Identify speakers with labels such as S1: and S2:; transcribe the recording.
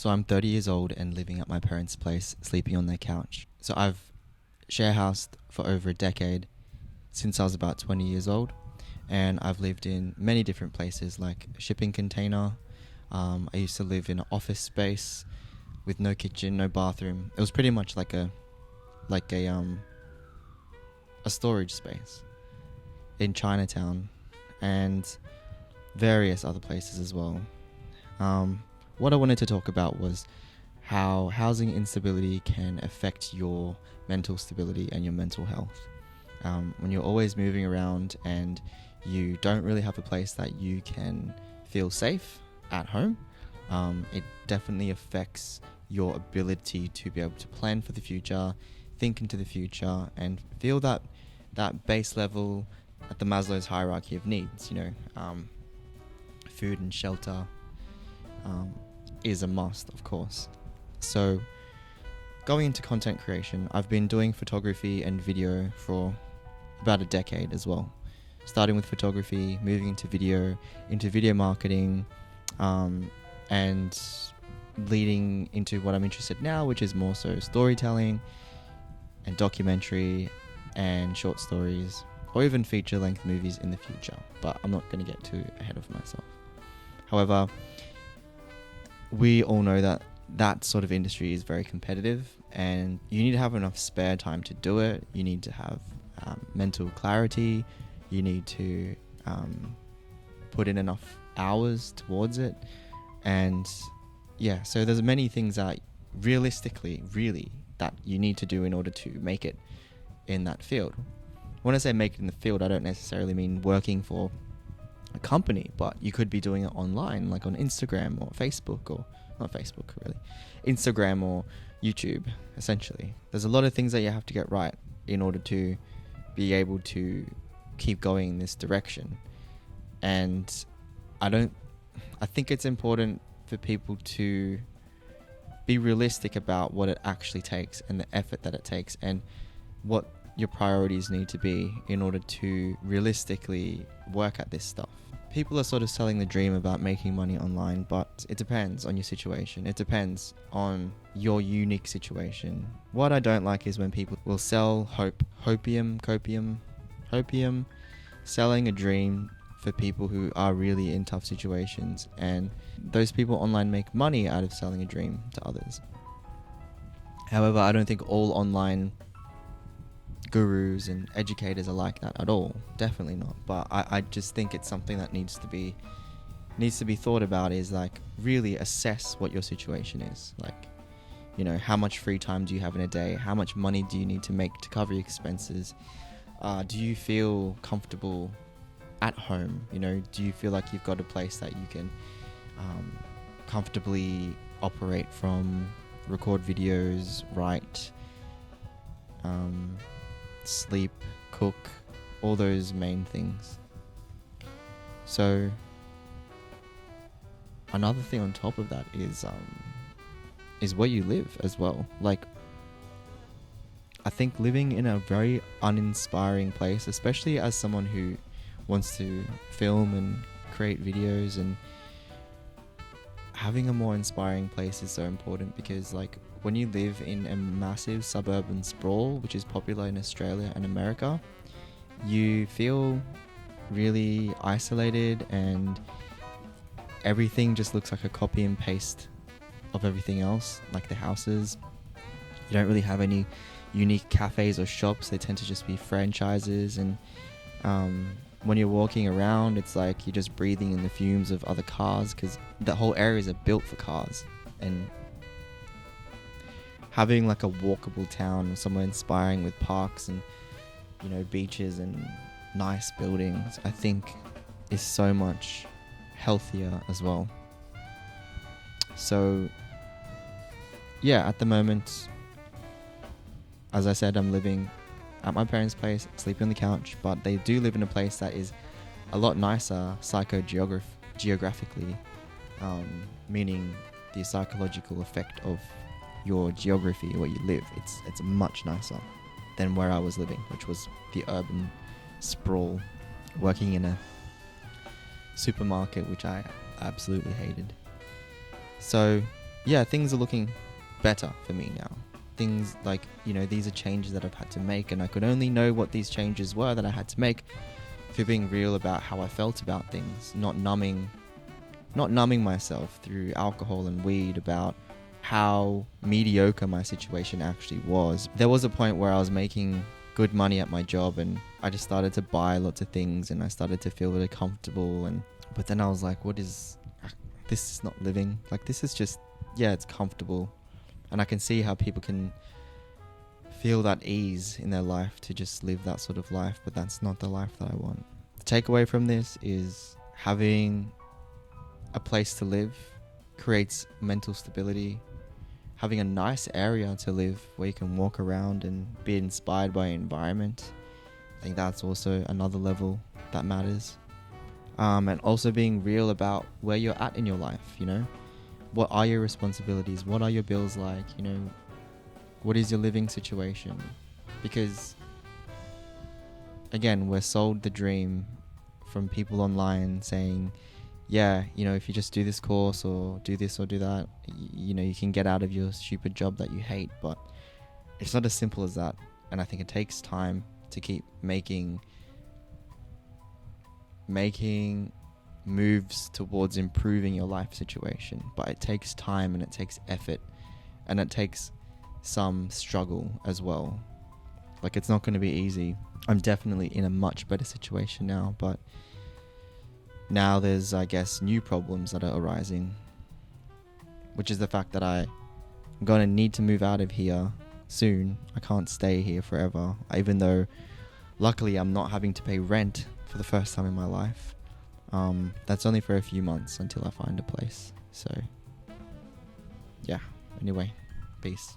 S1: So I'm 30 years old and living at my parents' place, sleeping on their couch. So I've share housed for over a decade, since I was about 20 years old, and I've lived in many different places like a shipping container. I used to live in an office space with no kitchen, no bathroom. It was pretty much like a storage space in Chinatown and various other places as well. What I wanted to talk about was how housing instability can affect your mental stability and your mental health. When you're always moving around and you don't really have a place that you can feel safe at home, it definitely affects your ability to be able to plan for the future, think into the future, and feel that base level at the Maslow's hierarchy of needs. Food and shelter is a must, of course. So going into content creation, I've been doing photography and video for about a decade as well. Starting with photography, moving into video marketing, and leading into what I'm interested in now, which is more so storytelling and documentary and short stories, or even feature-length movies in the future. But I'm not going to get too ahead of myself. However, we all know that sort of industry is very competitive, and you need to have enough spare time to do it. You need to have mental clarity. You need to put in enough hours towards it. And yeah, so there's many things that realistically, really, that you need to do in order to make it in that field. When I say make it in the field, I don't necessarily mean working for a company, but you could be doing it online, like on Instagram or Facebook, or not Facebook really, Instagram or YouTube. Essentially, there's a lot of things that you have to get right in order to be able to keep going in this direction. And I think it's important for people to be realistic about what it actually takes and the effort that it takes, and what your priorities need to be in order to realistically work at this stuff. People are sort of selling the dream about making money online, but it depends on your situation. It depends on your unique situation. What I don't like is when people will sell hopium, selling a dream for people who are really in tough situations, and those people online make money out of selling a dream to others. However, I don't think all online gurus and educators are like that at all. Definitely not. But I just think it's something that needs to be thought about, is like really assess what your situation is. Like, how much free time do you have in a day? How much money do you need to make to cover your expenses? Do you feel comfortable at home? Do you feel like you've got a place that you can comfortably operate from, record videos, write, sleep, cook, all those main things. So another thing on top of that is where you live as well. Like, I think living in a very uninspiring place, especially as someone who wants to film and create videos, and having a more inspiring place is so important, because like when you live in a massive suburban sprawl, which is popular in Australia and America, you feel really isolated, and everything just looks like a copy and paste of everything else, like the houses. You don't really have any unique cafes or shops. They tend to just be franchises, and when you're walking around, it's like you're just breathing in the fumes of other cars, because the whole areas are built for cars. And having like a walkable town, somewhere inspiring with parks and beaches and nice buildings, I think is so much healthier as well. So yeah, at the moment, as I said, I'm living at my parents' place, sleeping on the couch, but they do live in a place that is a lot nicer geographically, meaning the psychological effect of your geography, where you live. It's much nicer than where I was living, which was the urban sprawl, working in a supermarket, which I absolutely hated. So yeah, things are looking better for me now. Things like, these are changes that I've had to make, and I could only know what these changes were that I had to make through being real about how I felt about things, not numbing myself through alcohol and weed about how mediocre my situation actually was. There was a point where I was making good money at my job, and I just started to buy lots of things, and I started to feel really comfortable, but then I was like, this is not living. Like, this is just, yeah, it's comfortable. And I can see how people can feel that ease in their life to just live that sort of life, but that's not the life that I want. The takeaway from this is having a place to live creates mental stability. Having a nice area to live where you can walk around and be inspired by your environment, I think that's also another level that matters. And also being real about where you're at in your life, What are your responsibilities? What are your bills like? What is your living situation? Because, again, we're sold the dream from people online saying, yeah, if you just do this course or do this or do that, you can get out of your stupid job that you hate. But it's not as simple as that. And I think it takes time to keep making moves towards improving your life situation. But it takes time, and it takes effort, and it takes some struggle as well. Like, it's not going to be easy. I'm definitely in a much better situation now, but now there's, I guess, new problems that are arising, which is the fact that I'm going to need to move out of here soon. I can't stay here forever, even though luckily I'm not having to pay rent for the first time in my life. That's only for a few months until I find a place. So, yeah. Anyway, peace.